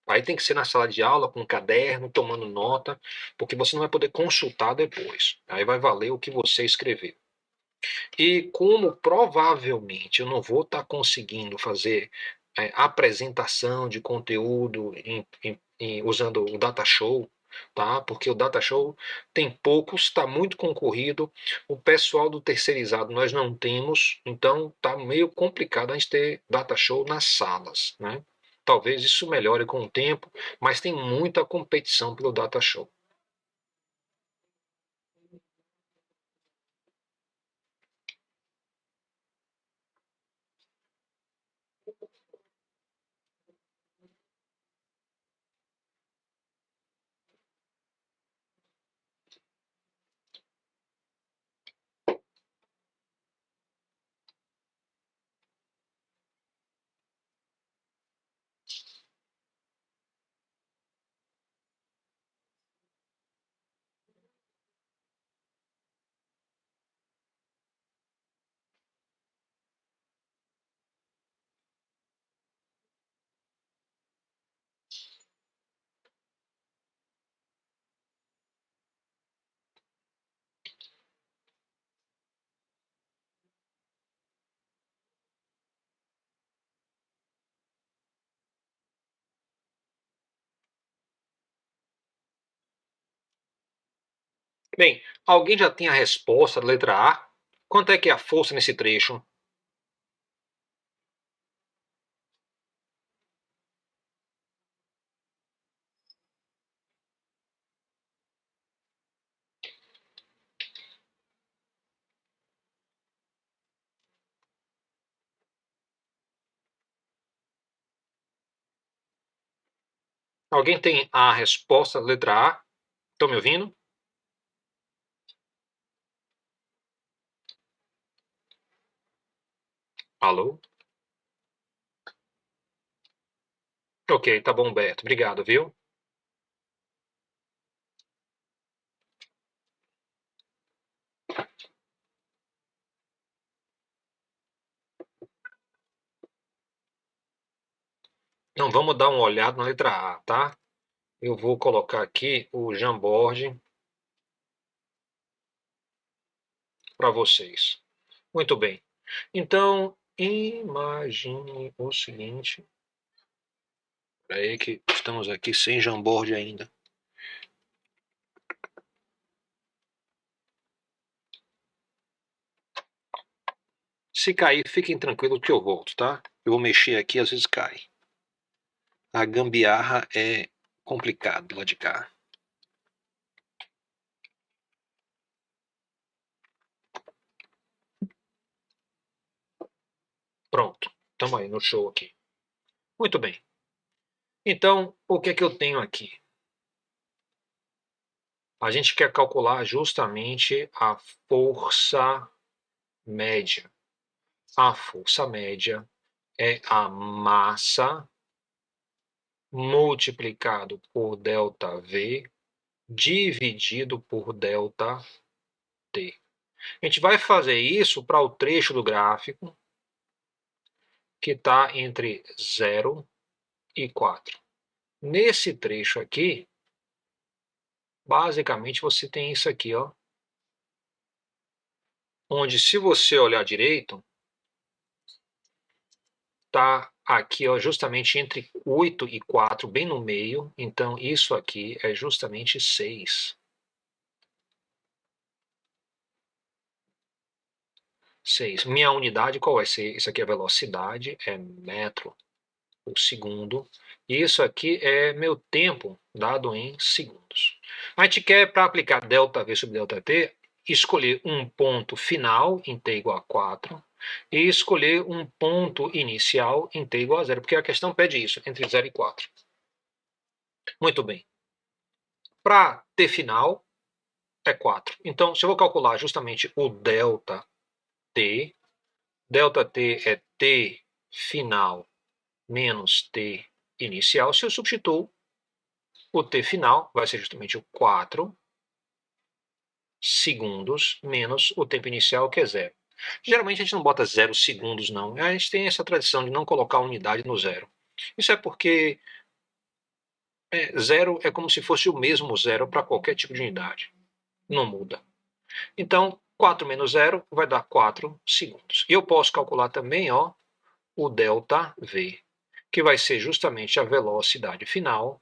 S1: Aí tem que ser na sala de aula, com um caderno, tomando nota, porque você não vai poder consultar depois. Aí vai valer o que você escreveu. E como provavelmente eu não vou estar conseguindo fazer apresentação de conteúdo usando o Data Show, tá? Porque o Data Show tem poucos, está muito concorrido. O pessoal do terceirizado nós não temos, então tá meio complicado a gente ter Data Show nas salas, né? Talvez isso melhore com o tempo, mas tem muita competição pelo Data Show. Bem, alguém já tem a resposta da letra A? Quanto é que é a força nesse trecho? Alguém tem a resposta da letra A? Estão me ouvindo? Alô? Ok, tá bom, Beto. Obrigado, viu? Então vamos dar uma olhada na letra A, tá? Eu vou colocar aqui o Jamboard para vocês. Muito bem. Então, imagine o seguinte. Espera aí que estamos aqui sem Jamboard ainda. Se cair, fiquem tranquilos que eu volto, tá? Eu vou mexer aqui, às vezes cai. A gambiarra é complicado lá de cá. Pronto, estamos aí no show aqui. Muito bem. Então, o que é que eu tenho aqui? A gente quer calcular justamente a força média. A força média é a massa multiplicado por ΔV dividido por ΔT. A gente vai fazer isso para o trecho do gráfico que está entre 0 e 4. Nesse trecho aqui, basicamente você tem isso aqui, ó, onde se você olhar direito, tá aqui, ó, justamente entre 8 e 4, bem no meio. Então, isso aqui é justamente 6. 6. Minha unidade qual vai ser? Isso aqui é a velocidade, é metro por segundo. E isso aqui é meu tempo dado em segundos. A gente quer, para aplicar ΔV sobre ΔT, escolher um ponto final em t igual a 4 e escolher um ponto inicial em t igual a 0, porque a questão pede isso, entre 0 e 4. Muito bem. Para t final é 4. Então, se eu vou calcular justamente o ΔT é t final menos t inicial. Se eu substituo, o t final vai ser justamente o 4 segundos menos o tempo inicial, que é 0. Geralmente a gente não bota 0 segundos, não. A gente tem essa tradição de não colocar a unidade no zero. Isso é porque zero é como se fosse o mesmo zero para qualquer tipo de unidade. Não muda. Então, 4 menos 0 vai dar 4 segundos. E eu posso calcular também o ΔV, que vai ser justamente a velocidade final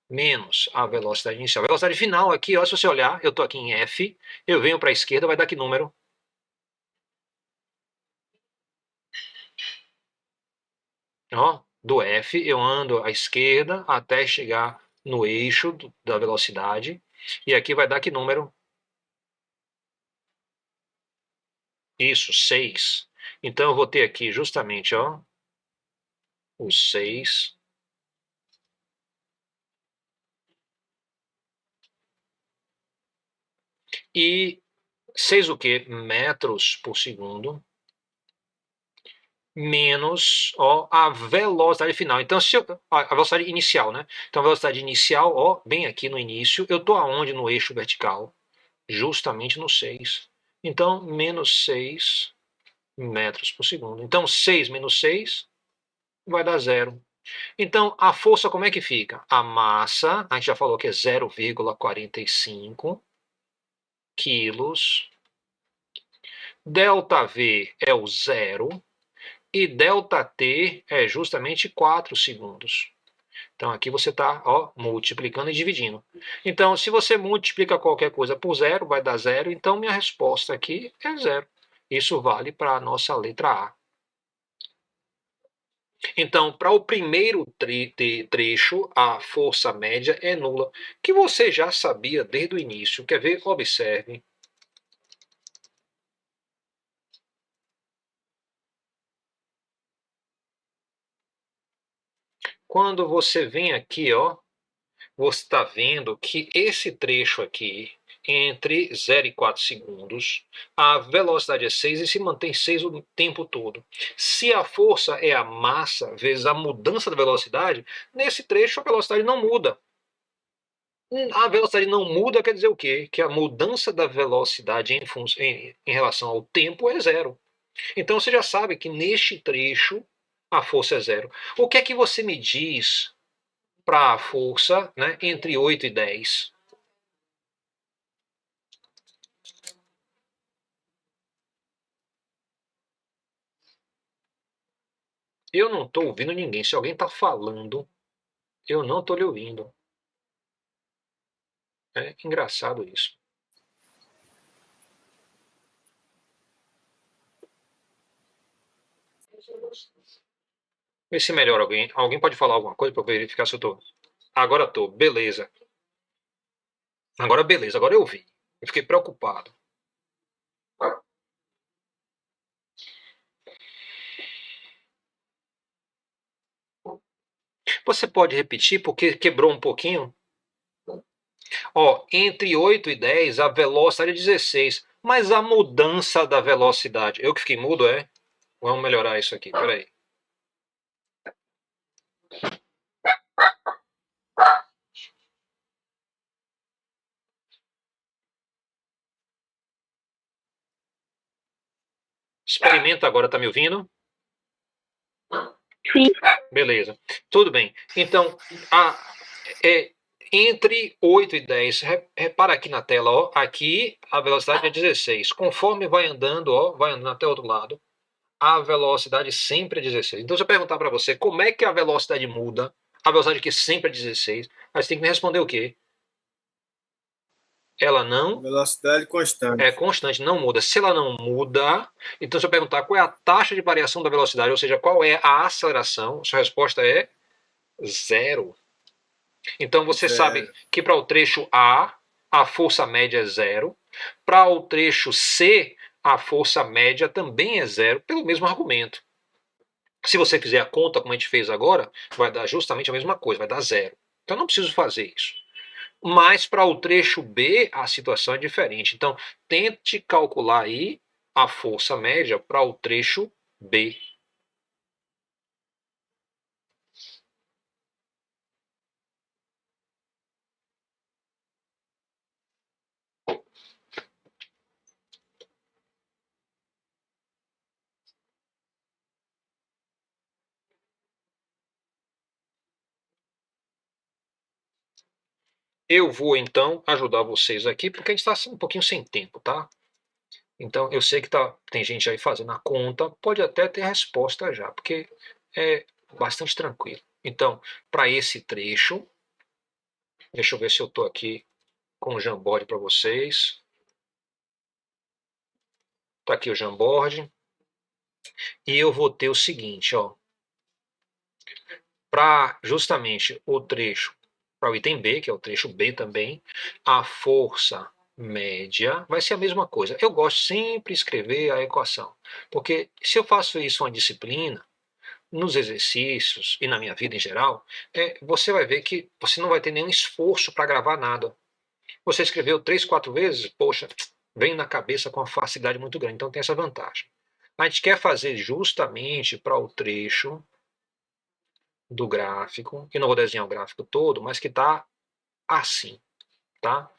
S1: menos a velocidade inicial. A velocidade final aqui, se você olhar, eu estou aqui em F, eu venho para a esquerda, vai dar que número? Do F, eu ando à esquerda até chegar no eixo da velocidade, e aqui vai dar que número? Isso, 6. Então eu vou ter aqui justamente o 6. E 6 o quê? Metros por segundo. Menos a velocidade final. Então, a velocidade inicial, né? Então, a velocidade inicial, bem aqui no início, eu estou aonde no eixo vertical? Justamente no 6. Então, menos 6 metros por segundo. Então, 6 menos 6 vai dar 0. Então, a força como é que fica? A massa, a gente já falou que é 0,45 quilos. ΔV é o 0. E ΔT é justamente 4 segundos. Então, aqui você está multiplicando e dividindo. Então, se você multiplica qualquer coisa por 0, vai dar 0. Então, minha resposta aqui é 0. Isso vale para a nossa letra A. Então, para o primeiro trecho, a força média é nula, que você já sabia desde o início. Quer ver? Observe. Quando você vem aqui, você está vendo que esse trecho aqui, entre 0 e 4 segundos, a velocidade é 6 e se mantém 6 o tempo todo. Se a força é a massa vezes a mudança da velocidade, nesse trecho a velocidade não muda. A velocidade não muda quer dizer o quê? Que a mudança da velocidade em relação ao tempo é 0. Então você já sabe que neste trecho a força é 0. O que é que você me diz para a força, né, entre 8 e 10? Eu não estou ouvindo ninguém. Se alguém está falando, eu não estou lhe ouvindo. É engraçado isso. Vê se melhora alguém. Alguém pode falar alguma coisa para eu verificar se eu estou. Agora estou. Beleza. Agora beleza. Agora eu ouvi. Eu fiquei preocupado. Você pode repetir porque quebrou um pouquinho? Entre 8 e 10 a velocidade é 16. Mas a mudança da velocidade. Eu que fiquei mudo, é? Vamos melhorar isso aqui. Peraí. Experimenta agora, tá me ouvindo?
S3: Sim.
S1: Beleza. Tudo bem. Então, entre 8 e 10, repara aqui na tela, aqui a velocidade é 16. Conforme vai andando até o outro lado, a velocidade sempre é 16. Então, se eu perguntar para você como é que a velocidade muda, a velocidade que sempre é 16, aí você tem que me responder o quê? ela não
S3: Velocidade
S1: é
S3: constante.
S1: constante, não muda. Se ela não muda, então se eu perguntar qual é a taxa de variação da velocidade, ou seja, qual é a aceleração, sua resposta é zero. Então você sabe
S3: Zero.
S1: que para o trecho a força média é zero. Para o trecho C, a força média também é zero, pelo mesmo argumento. Se você fizer a conta, como a gente fez agora, vai dar justamente a mesma coisa, vai dar zero. Então não preciso fazer isso. Mas para o trecho B, a situação é diferente. Então tente calcular aí a força média para o trecho B. Eu vou então ajudar vocês aqui, porque a gente está um pouquinho sem tempo, tá? Então eu sei que tem gente aí fazendo a conta, pode até ter a resposta já, porque é bastante tranquilo. Então, para esse trecho, deixa eu ver se eu estou aqui com o Jamboard para vocês. Está aqui o Jamboard. E eu vou ter o seguinte, ó. Para justamente o trecho, para o item B, que é o trecho B também, a força média vai ser a mesma coisa. Eu gosto sempre de escrever a equação, porque se eu faço isso em uma disciplina, nos exercícios e na minha vida em geral, você vai ver que você não vai ter nenhum esforço para gravar nada. Você escreveu 3, 4 vezes, poxa, vem na cabeça com uma facilidade muito grande. Então tem essa vantagem. A gente quer fazer justamente para o trecho do gráfico, que não vou desenhar o gráfico todo, mas que está assim, tá?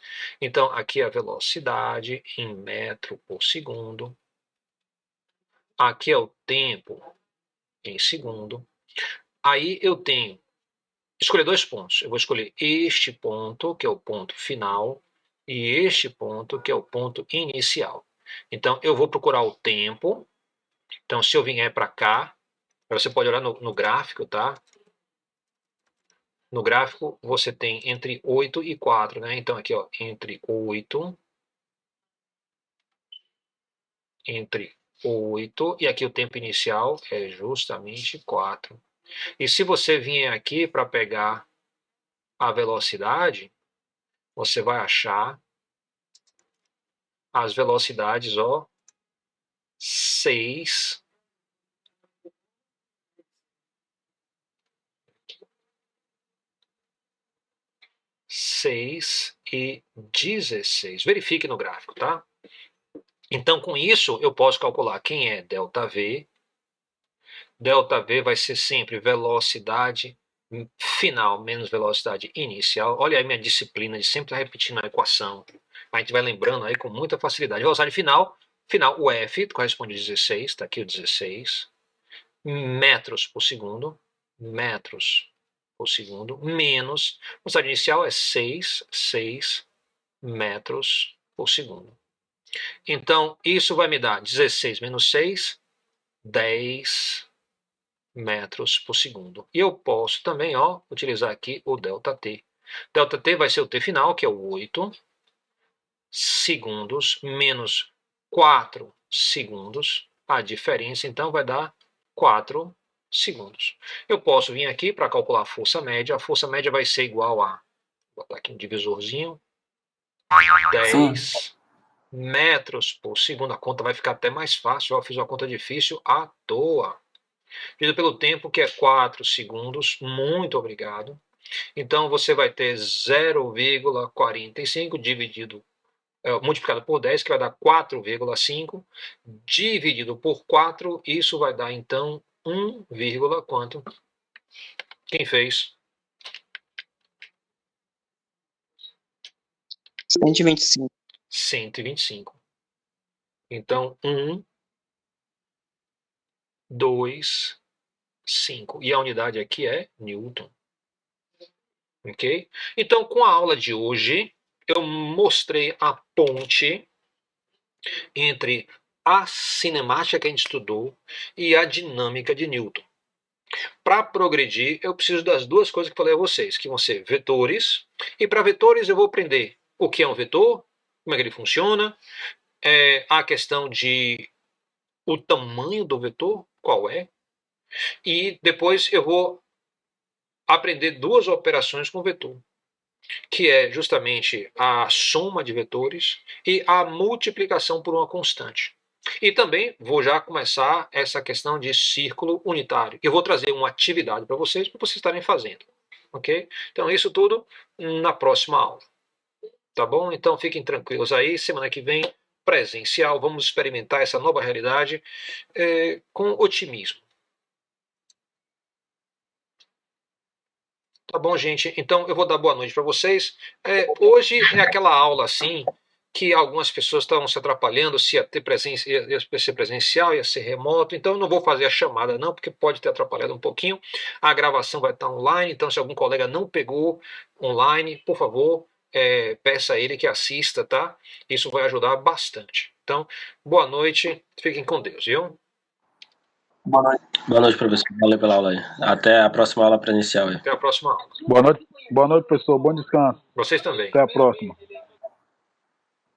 S1: Então aqui é a velocidade em metro por segundo. Aqui é o tempo em segundo. Aí eu tenho escolher 2 pontos. Eu vou escolher este ponto, que é o ponto final, e este ponto, que é o ponto inicial. Então, eu vou procurar o tempo. Então, se eu vier para cá, você pode olhar no gráfico, tá? No gráfico, você tem entre 8 e 4, né? Então, aqui, ó, entre 8, e aqui o tempo inicial é justamente 4. E se você vier aqui para pegar a velocidade, você vai achar as velocidades, ó, 6, 6 e 16. Verifique no gráfico, tá? Então, com isso, eu posso calcular quem é ΔV. ΔV vai ser sempre velocidade final menos velocidade inicial. Olha aí minha disciplina de sempre estar repetindo a equação. A gente vai lembrando aí com muita facilidade. Velocidade final, o F corresponde a 16, está aqui o 16. Metros por segundo, menos, a velocidade inicial é 6 metros por segundo. Então, isso vai me dar 16 menos 6, 10 metros por segundo. E eu posso também, ó, utilizar aqui o ΔT. ΔT vai ser o T final, que é o 8 segundos, menos 4 segundos. A diferença, então, vai dar 4 segundos. Eu posso vir aqui para calcular a força média. A força média vai ser igual a, vou botar aqui um divisorzinho, 10 metros por segundo. A conta vai ficar até mais fácil. Eu fiz uma conta difícil à toa. Dividido pelo tempo, que é 4 segundos. Muito obrigado. Então, você vai ter 0,45 multiplicado por 10, que vai dar 4,5, dividido por 4, isso vai dar, então, 1, quanto? Quem fez?
S4: 125.
S1: 125. Então, 1, 2, 5. E a unidade aqui é Newton. Ok? Então, com a aula de hoje, eu mostrei a ponte entre a cinemática que a gente estudou e a dinâmica de Newton. Para progredir, eu preciso das duas coisas que eu falei a vocês, que vão ser vetores, e para vetores eu vou aprender o que é um vetor como é que ele funciona, a questão de o tamanho do vetor, qual é, e depois eu vou aprender duas operações com vetor, que é justamente a soma de vetores e a multiplicação por uma constante. E também vou já começar essa questão de círculo unitário. Eu vou trazer uma atividade para vocês estarem fazendo. Ok? Então, isso tudo na próxima aula. Tá bom? Então, fiquem tranquilos aí. Semana que vem, presencial, vamos experimentar essa nova realidade com otimismo. Tá bom, gente? Então eu vou dar boa noite para vocês. Hoje é aquela aula assim que algumas pessoas estavam se atrapalhando se ia ter presença, ia ser presencial, ia ser remoto. Então eu não vou fazer a chamada não, porque pode ter atrapalhado um pouquinho. A gravação vai estar online, então se algum colega não pegou online, por favor, peça a ele que assista, tá? Isso vai ajudar bastante. Então, boa noite, fiquem com Deus, viu?
S2: Boa noite, professor. Valeu pela aula aí. Até a próxima aula presencial aí.
S1: Até a próxima aula.
S3: Boa noite, professor. Bom descanso.
S1: Vocês também.
S3: Até a próxima.